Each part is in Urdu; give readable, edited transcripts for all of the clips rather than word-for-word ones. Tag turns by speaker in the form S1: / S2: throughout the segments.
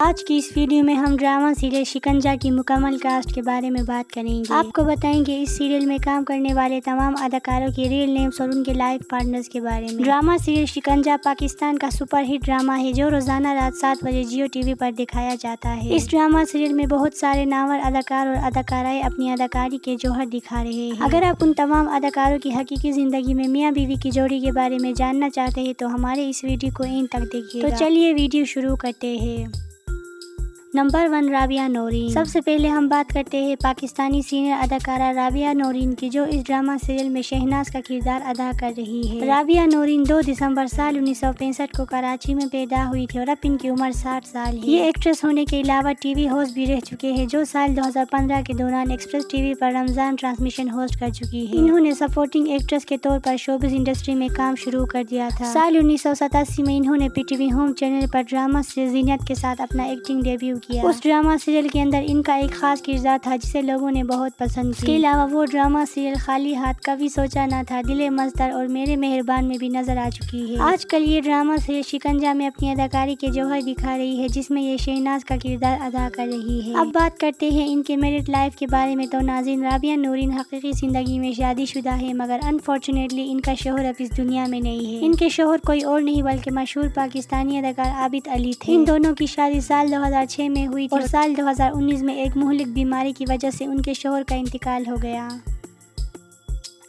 S1: آج کی اس ویڈیو میں ہم ڈرامہ سیریل شکنجا کی مکمل کاسٹ کے بارے میں بات کریں گے۔ آپ کو بتائیں گے اس سیریل میں کام کرنے والے تمام اداکاروں کے ریئل نیمز اور ان کے لائف پارٹنرز کے بارے میں۔ ڈرامہ سیریل شکنجا پاکستان کا سپر ہٹ ڈرامہ ہے جو روزانہ رات 7 بجے جیو ٹی وی پر دکھایا جاتا ہے۔ اس ڈرامہ سیریل میں بہت سارے نامور اداکار اور اداکارائیں اپنی اداکاری کے جوہر دکھا رہے ہیں۔ اگر آپ ان تمام اداکاروں کی حقیقی زندگی میں میاں بیوی کی جوڑی کے بارے میں جاننا چاہتے ہیں تو ہمارے اس ویڈیو کو اینڈ تک دیکھیے گا۔ تو چلیے ویڈیو شروع کرتے ہیں۔ نمبر 1، رابعہ نورین۔ سب سے پہلے ہم بات کرتے ہیں پاکستانی سینئر اداکارہ رابعہ نورین کی، جو اس ڈرامہ سیریل میں شہناز کا کردار ادا کر رہی ہے۔ رابعہ نورین 2 دسمبر سال 1965 کو کراچی میں پیدا ہوئی تھی اور اب ان کی عمر 60 سال ہے۔ یہ ایکٹریس ہونے کے علاوہ ٹی وی ہوسٹ بھی رہ چکے ہیں، جو سال 2015 کے دوران ایکسپریس ٹی وی پر رمضان ٹرانسمیشن ہوسٹ کر چکی ہے۔ انہوں نے سپورٹنگ ایکٹریس کے طور پر شوبز انڈسٹری میں کام شروع کر دیا تھا۔ سال 1987 میں انہوں نے پی ٹی وی ہوم چینل پر ڈرامہ سیریل زینت کے ساتھ اپنا ایکٹنگ ڈیبیو کیا۔ اس ڈرامہ سیریل کے اندر ان کا ایک خاص کردار تھا جسے لوگوں نے بہت پسند کیا۔ اس کے علاوہ وہ ڈرامہ سیریل خالی ہاتھ، کبھی سوچا نہ تھا، دل مزدور اور میرے مہربان میں بھی نظر آ چکی ہے۔ آج کل یہ ڈرامہ سیریل شکنجا میں اپنی اداکاری کے جوہر دکھا رہی ہے، جس میں یہ شہناز کا کردار ادا کر رہی ہے۔ اب بات کرتے ہیں ان کے میرڈ لائف کے بارے میں۔ تو ناظرین، رابعہ نورین حقیقی زندگی میں شادی شدہ ہے، مگر انفارچونیٹلی ان کا شوہر اب اس دنیا میں نہیں ہے۔ ان کے شوہر کوئی اور نہیں بلکہ مشہور پاکستانی اداکار عابد علی تھے۔ ان دونوں کی شادی سال 2006 میں ہوئی تھی اور سال 2019 میں ایک مہلک بیماری کی وجہ سے ان کے شوہر کا انتقال ہو گیا۔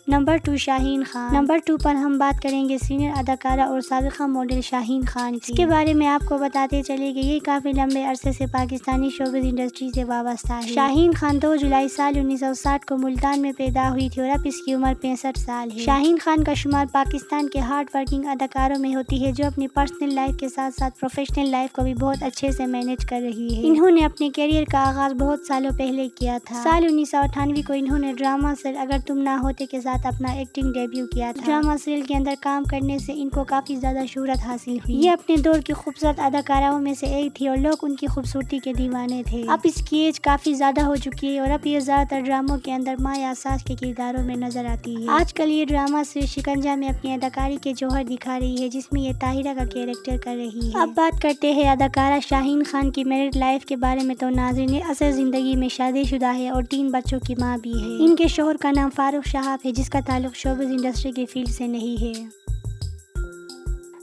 S1: نمبر 2، شاہین خان۔ نمبر 2 پر ہم بات کریں گے سینئر اداکارہ اور سابقہ ماڈل شاہین خان کی۔ اس کے بارے میں آپ کو بتاتے چلے کہ یہ کافی لمبے عرصے سے پاکستانی شوبز انڈسٹری سے وابستہ ہے۔ شاہین خان 2 جولائی سال 1960 کو ملتان میں پیدا ہوئی تھی اور اب اس کی عمر 65 سال ہے۔ شاہین خان کا شمار پاکستان کے ہارڈ ورکنگ اداکاروں میں ہوتی ہے، جو اپنی پرسنل لائف کے ساتھ ساتھ پروفیشنل لائف کو بھی بہت اچھے سے مینج کر رہی ہے۔ انہوں نے اپنے کیریئر کا آغاز بہت سالوں پہلے کیا تھا۔ سال 1998 کو انہوں نے ڈرامہ سیریل اگر تم نہ ہوتے کے ساتھ اپنا ایکٹنگ ڈیبیو کیا تھا۔ ڈرامہ سیریل کے اندر کام کرنے سے ان کو کافی زیادہ شہرت حاصل ہوئی۔ یہ اپنے دور کی خوبصورت اداکاراؤں میں سے ایک تھی اور لوگ ان کی خوبصورتی کے دیوانے تھے۔ اب اس کی ایج کافی زیادہ ہو چکی ہے اور اب یہ زیادہ تر ڈراموں کے اندر ماں یا ساس کے کرداروں میں نظر آتی ہے۔ آج کل یہ ڈرامہ سیریل شکنجا میں اپنی اداکاری کے جوہر دکھا رہی ہے، جس میں یہ طاہرہ کا کیریکٹر کر رہی ہے۔ اب بات کرتے ہیں اداکارہ شاہین خان کی میرڈ لائف کے بارے میں۔ تو ناظرین، یہ اصل زندگی میں شادی شدہ ہے اور 3 بچوں کی ماں بھی ہے۔ ان کے شوہر کا نام فاروق شہاب ہے، جس کا تعلق شوبز انڈسٹری کی فیلڈ سے نہیں ہے۔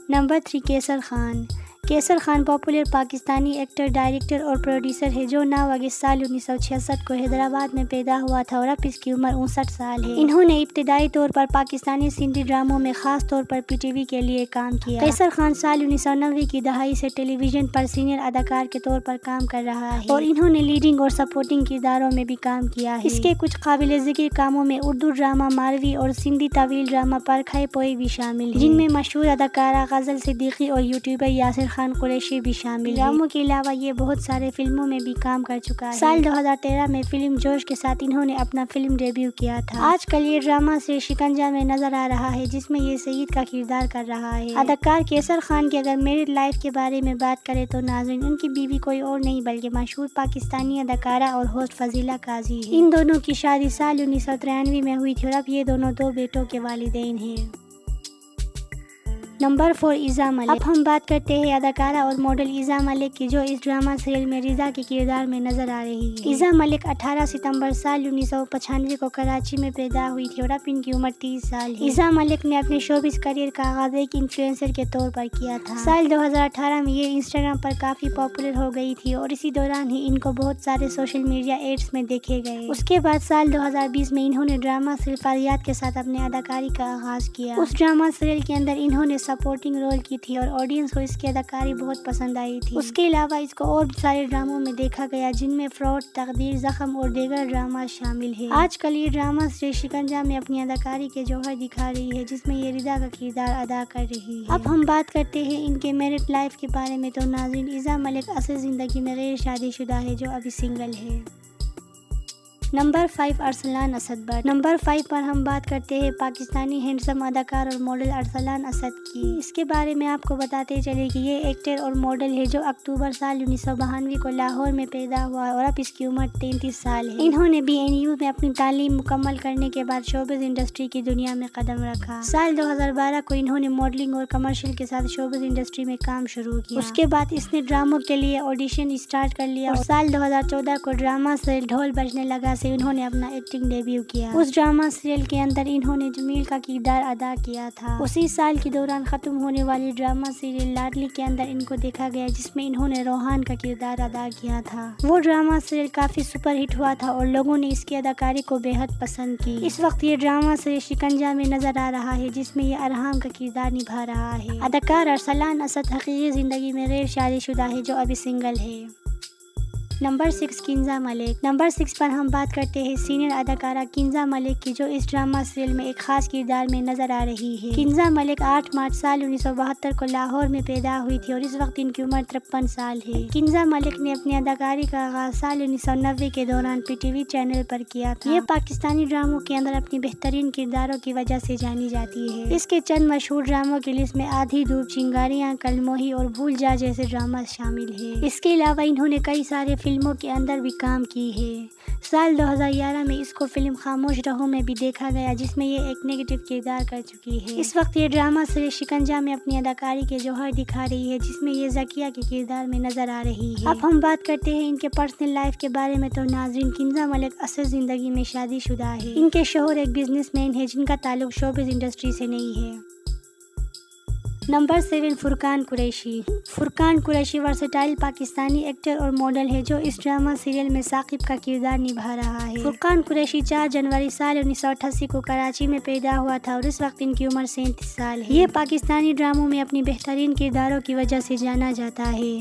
S1: نمبر 3، کیسر خان۔ کیسر Khan popular Pakistani actor, director اور پروڈیوسر ہے، جو 9 اگست سال 1966 کو حیدرآباد میں پیدا ہوا تھا اور اب اس کی عمر 59 سال ہے۔ انہوں نے ابتدائی طور پر پاکستانی سندھی ڈراموں میں خاص طور پر پی ٹی وی کے لیے کام کیا۔ کیسر خان سال 1990 کی دہائی سے ٹیلی ویژن پر سینئر اداکار کے طور پر کام کر رہا ہے اور انہوں نے لیڈنگ اور سپورٹنگ کرداروں میں بھی کام کیا ہے۔ اس کے کچھ قابل ذکر کاموں میں اردو ڈرامہ ماروی اور سندھی طویل ڈرامہ پرکھے پوئی بھی شامل ہیں، جن میں مشہور اداکارہ غزل صدیقی اور یوٹیوبر یاسر خان قریشی بھی شامل ہیں۔ ڈراموں کے علاوہ یہ بہت سارے فلموں میں بھی کام کر چکا ہے۔ سال 2013 میں فلم جوش کے ساتھ انہوں نے اپنا فلم ڈیبیو کیا تھا۔ آج کل یہ ڈرامہ سیریل شکنجا میں نظر آ رہا ہے، جس میں یہ سعید کا کردار کر رہا ہے۔ اداکار کیسر خان کی اگر میرڈ لائف کے بارے میں بات کریں تو ناظرین، ان کی بیوی کوئی اور نہیں بلکہ مشہور پاکستانی اداکارہ اور ہوسٹ فضیلہ قاضی ہے۔ ان دونوں کی شادی سال 1993 میں ہوئی تھی اور اب یہ دونوں 2 بیٹوں کے والدین ہیں۔ نمبر 4، ایزا ملک۔ اب ہم بات کرتے ہیں اداکارہ اور ماڈل ایزا ملک کی، جو اس ڈرامہ سیریل میں رضا کے کردار میں نظر آ رہی ہے۔ ایزا ملک 18 ستمبر سال 1995 کو کراچی میں پیدا ہوئی تھی اور اب ان کی عمر 30 سال ہے۔ ایزا ملک نے اپنے شوبز کیریئر کا آغاز ایک انفلوئنسر کے طور پر کیا تھا۔ سال 2018 میں یہ انسٹاگرام پر کافی پاپولر ہو گئی تھی اور اسی دوران ہی ان کو بہت سارے سوشل میڈیا ایڈز میں دیکھے گئے۔ اس کے بعد سال 2020 میں انہوں نے ڈرامہ سیریل فریاد کے ساتھ اپنے اداکاری کا آغاز کیا۔ اس ڈرامہ سیریل کے اندر انہوں نے سپورٹنگ رول کی تھی اور آڈینس کو اس کی اداکاری بہت پسند آئی تھی۔ اس کے علاوہ اس کو اور سارے ڈراموں میں دیکھا گیا، جن میں فراڈ، تقدیر، زخم اور دیگر ڈرامہ شامل ہیں۔ آج کل یہ ڈرامہ سیریل شکنجا میں اپنی اداکاری کے جوہر دکھا رہی ہے، جس میں یہ رضا کا کردار ادا کر رہی ہے۔ اب ہم بات کرتے ہیں ان کے میرڈ لائف کے بارے میں۔ تو ناظرین، ایزا ملک اصل زندگی میں غیر شادی شدہ ہے، جو ابھی سنگل ہے۔ نمبر 5 ارسلان اسد بٹ۔ نمبر 5 پر ہم بات کرتے ہیں پاکستانی ہینڈسم اداکار اور ماڈل ارسلان اسد کی۔ اس کے بارے میں آپ کو بتاتے چلے کہ یہ ایکٹر اور ماڈل ہے جو اکتوبر سال 1992 کو لاہور میں پیدا ہوا اور اب اس کی عمر 33 سال ہے۔ انہوں نے BNU میں اپنی تعلیم مکمل کرنے کے بعد شوبز انڈسٹری کی دنیا میں قدم رکھا۔ سال 2012 کو انہوں نے ماڈلنگ اور کمرشل کے ساتھ شوبز انڈسٹری میں کام شروع کیا۔ اس کے بعد اس نے ڈراموں کے لیے آڈیشن اسٹارٹ کر لیا اور سال 2014 کو ڈرامہ سیریل ڈھول بجنے لگا سے انہوں نے اپنا ایکٹنگ ڈیبیو کیا۔ اس ڈرامہ سیریل کے اندر انہوں نے جمیل کا کردار ادا کیا تھا۔ اسی سال کے دوران ختم ہونے والی ڈرامہ سیریل لاڈلی کے اندر ان کو دیکھا گیا جس میں انہوں نے روحان کا کردار ادا کیا تھا۔ وہ ڈرامہ سیریل کافی سپر ہٹ ہوا تھا اور لوگوں نے اس کی اداکاری کو بے حد پسند کی۔ اس وقت یہ ڈرامہ سیریل شکنجہ میں نظر آ رہا ہے جس میں یہ ارحام کا کردار نبھا رہا ہے۔ اداکار ارسلان اسد حقیقی زندگی میں غیر شادی شدہ ہے جو ابھی سنگل ہے۔ نمبر 6 کنزا ملک۔ نمبر 6 پر ہم بات کرتے ہیں سینئر اداکارہ کنزا ملک کی جو اس ڈرامہ سیریل میں ایک خاص کردار میں نظر آ رہی ہے۔ کنزا ملک 8 مارچ سال 1972 کو لاہور میں پیدا ہوئی تھی اور اس وقت ان کی عمر 53 سال ہے۔ کنزا ملک نے اپنی اداکاری کا آغاز سال 1990 کے دوران PTV چینل پر کیا تھا۔ یہ پاکستانی ڈراموں کے اندر اپنی بہترین کرداروں کی وجہ سے جانی جاتی ہے۔ اس کے چند مشہور ڈراموں کی لسٹ میں آدھی دھوپ، چنگاریاں، کل موہی اور بھول جا جیسے ڈرامہ شامل ہیں۔ اس کے علاوہ انہوں نے کئی سارے فلموں کے اندر بھی کام کی ہے۔ سال 2011 میں اس کو فلم خاموش رہو میں بھی دیکھا گیا جس میں یہ ایک نیگیٹو کردار کر چکی ہے۔ اس وقت یہ ڈرامہ سیریل شکنجہ میں اپنی اداکاری کے جوہر دکھا رہی ہے جس میں یہ ذکیہ کے کردار میں نظر آ رہی ہے۔ اب ہم بات کرتے ہیں ان کے پرسنل لائف کے بارے میں تو ناظرین کنزا ملک اصل زندگی میں شادی شدہ ہے۔ ان کے شوہر ایک بزنس مین ہے جن کا تعلق شوبز انڈسٹری سے نہیں ہے۔ نمبر 7 فرقان قریشی۔ فرقان قریشی ورسٹائل پاکستانی ایکٹر اور ماڈل ہے جو اس ڈرامہ سیریل میں ثاقب کا کردار نبھا رہا ہے۔ فرقان قریشی 4 جنوری سال 1988 کو کراچی میں پیدا ہوا تھا اور اس وقت ان کی عمر 37 سال ہے۔ یہ پاکستانی ڈراموں میں اپنی بہترین کرداروں کی وجہ سے جانا جاتا ہے۔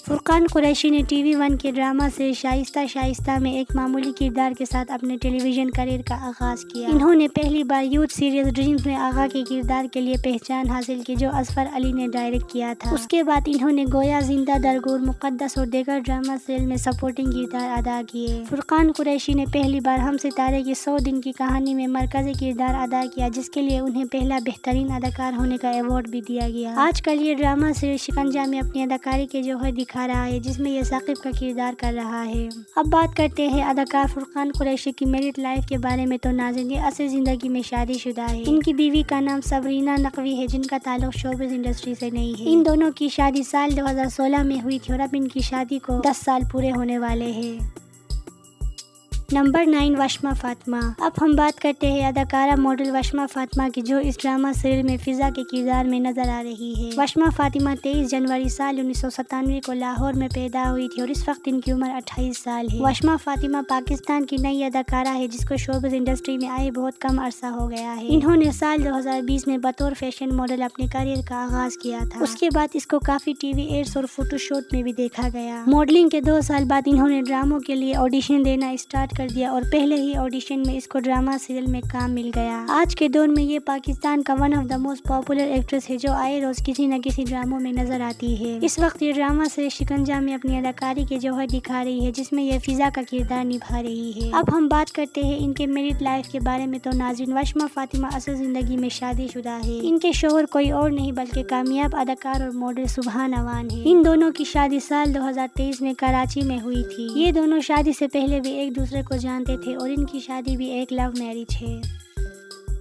S1: فرقان قریشی نے TV1 کے ڈرامہ سے شائستہ شائستہ میں ایک معمولی کردار کے ساتھ اپنے ٹیلی ویژن کیریئر کا آغاز کیا۔ انہوں نے پہلی بار یوتھ سیریز ڈریمز میں آغا کے کردار کے لیے پہچان حاصل کی جو اظفر علی نے ڈائریکٹ کیا تھا۔ اس کے بعد انہوں نے گویا، زندہ، درگور، مقدس اور دیگر ڈرامہ سیریل میں سپورٹنگ کردار ادا کیے۔ فرقان قریشی نے پہلی بار ہم ستارے کی 100 دن کی کہانی میں مرکزی کردار ادا کیا جس کے لیے انہیں پہلا بہترین اداکار ہونے کا ایوارڈ بھی دیا گیا۔ آج کل یہ ڈرامہ سیریل شکنجہ میں اپنی اداکاری کے جوہر دکھا رہا ہے جس میں یہ ثاقب کا کردار کر رہا ہے۔ اب بات کرتے ہیں اداکار فرقان قریشی کی میرڈ لائف کے بارے میں تو ناظرین یہ اصل زندگی میں شادی شدہ ہے۔ ان کی بیوی کا نام صبرینا نقوی ہے جن کا تعلق شوبز انڈسٹری سے نہیں ہے۔ ان دونوں کی شادی سال 2016 میں ہوئی تھی اور اب ان کی شادی کو 10 سال پورے ہونے والے ہیں۔ نمبر 9 وشما فاطمہ۔ اب ہم بات کرتے ہیں اداکارہ ماڈل وشما فاطمہ کی جو اس ڈرامہ سیریل میں فضا کے کردار میں نظر آ رہی ہے۔ وشما فاطمہ 23 جنوری سال 1997 کو لاہور میں پیدا ہوئی تھی اور اس وقت ان کی عمر 28 سال ہے۔ وشما فاطمہ پاکستان کی نئی اداکارہ ہے جس کو شوبز انڈسٹری میں آئے بہت کم عرصہ ہو گیا ہے۔ انہوں نے سال 2020 میں بطور فیشن ماڈل اپنے کیریئر کا آغاز کیا تھا۔ اس کے بعد اس کو کافی TV ایڈز اور فوٹو شوٹ میں بھی دیکھا گیا۔ ماڈلنگ کے 2 سال بعد انہوں نے ڈراموں کے لیے آڈیشن دینا اسٹارٹ کر دیا اور پہلے ہی آڈیشن میں اس کو ڈرامہ سیریل میں کام مل گیا۔ آج کے دور میں یہ پاکستان کا one of the most popular actress ہے جو آئے روز کسی نہ کسی ڈراموں میں نظر آتی ہے۔ اس وقت یہ ڈرامہ سیریل شکنجہ میں اپنی اداکاری کے جوہر دکھا رہی ہے جس میں یہ فضا کا کردار نبھا رہی ہے۔ اب ہم بات کرتے ہیں ان کے میرڈ لائف کے بارے میں تو ناظرین وشما فاطمہ اصل زندگی میں شادی شدہ ہے۔ ان کے شوہر کوئی اور نہیں بلکہ کامیاب اداکار اور ماڈل سبحان اوان ہے۔ ان دونوں کی شادی سال 2023 میں کراچی میں ہوئی تھی۔ یہ دونوں شادی سے پہلے بھی ایک دوسرے کو جانتے تھے اور ان کی شادی بھی ایک لو میرج ہے۔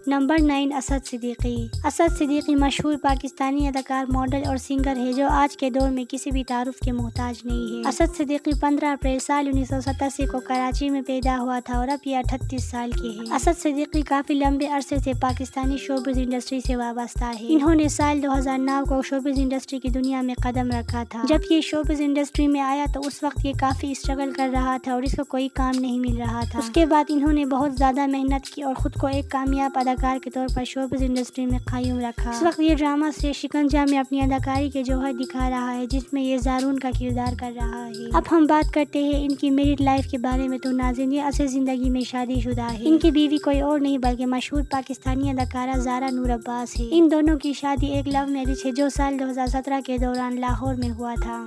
S1: نمبر 9 اسد صدیقی۔ اسد صدیقی مشہور پاکستانی اداکار، ماڈل اور سنگر ہے جو آج کے دور میں کسی بھی تعارف کے محتاج نہیں ہے۔ اسد صدیقی 15 اپریل سال 1987 کو کراچی میں پیدا ہوا تھا اور اب یہ 38 سال کے ہیں۔ اسد صدیقی کافی لمبے عرصے سے پاکستانی شوبز انڈسٹری سے وابستہ ہے۔ انہوں نے سال 2009 کو شوبز انڈسٹری کی دنیا میں قدم رکھا تھا۔ جب یہ شوبز انڈسٹری میں آیا تو اس وقت یہ کافی اسٹرگل کر رہا تھا اور اس کو کوئی کام نہیں مل رہا تھا۔ اس کے بعد انہوں نے بہت زیادہ محنت کی اور خود کو ایک کامیاب اداکار کے طور پر شوبز انڈسٹری میں قائم رکھا۔ اس وقت یہ ڈرامہ سے شکنجہ میں اپنی اداکاری کے جوہر دکھا رہا ہے جس میں یہ زارون کا کردار کر رہا ہے۔ اب ہم بات کرتے ہیں ان کی میرڈ لائف کے بارے میں تو ناظرین یہ اصل زندگی میں شادی شدہ ہے۔ ان کی بیوی کوئی اور نہیں بلکہ مشہور پاکستانی اداکارہ زارا نور عباس ہے۔ ان دونوں کی شادی ایک لو میرج ہے جو سال 2017 کے دوران لاہور میں ہوا تھا۔